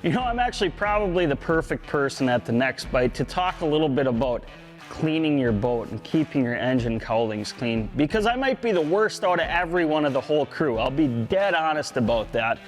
You know, I'm actually probably the perfect person at the next bite to talk a little bit about cleaning your boat and keeping your engine cowlings clean, because I might be the worst out of everyone of the whole crew. I'll be dead honest about that.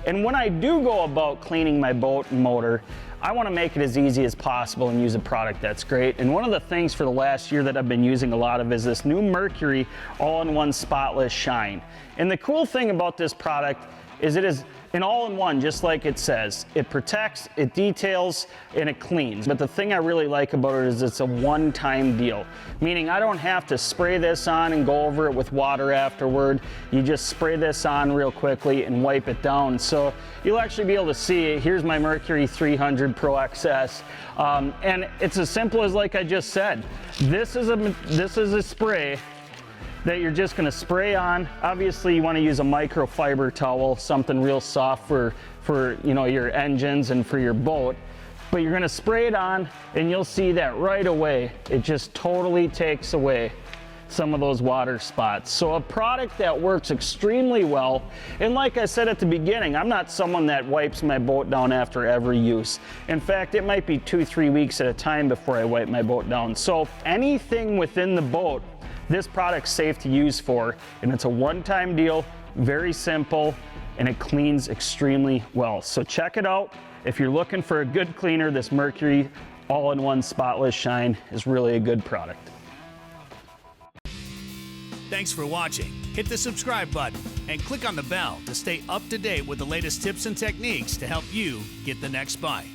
And when I do go about cleaning my boat and motor, I want to make it as easy as possible and use a product that's great. And one of the things for the last year that I've been using a lot of is this new Mercury all-in-one Spotless Shine. And the cool thing about this product is it is an all-in-one, just like it says. It protects, it details, and it cleans. But the thing I really like about it is it's a one-time deal, meaning I don't have to spray this on and go over it with water afterward. You just spray this on real quickly and wipe it down. So you'll actually be able to see, here's my Mercury 300 Pro XS, and it's as simple as like I just said. This is a spray that you're just going to spray on. Obviously you want to use a microfiber towel, something real soft for you know, your engines and for your boat. But you're going to spray it on and you'll see that right away it just totally takes away some of those water spots. So a product that works extremely well. And like I said at the beginning, I'm not someone that wipes my boat down after every use. In fact, it might be 2-3 weeks at a time before I wipe my boat down. So anything within the boat, this product's safe to use for, and it's a one-time deal, very simple, and it cleans extremely well. So check it out. If you're looking for a good cleaner, this Mercury all-in-one Spotless Shine is really a good product. Thanks for watching. Hit the subscribe button and click on the bell to stay up to date with the latest tips and techniques to help you get the next bite.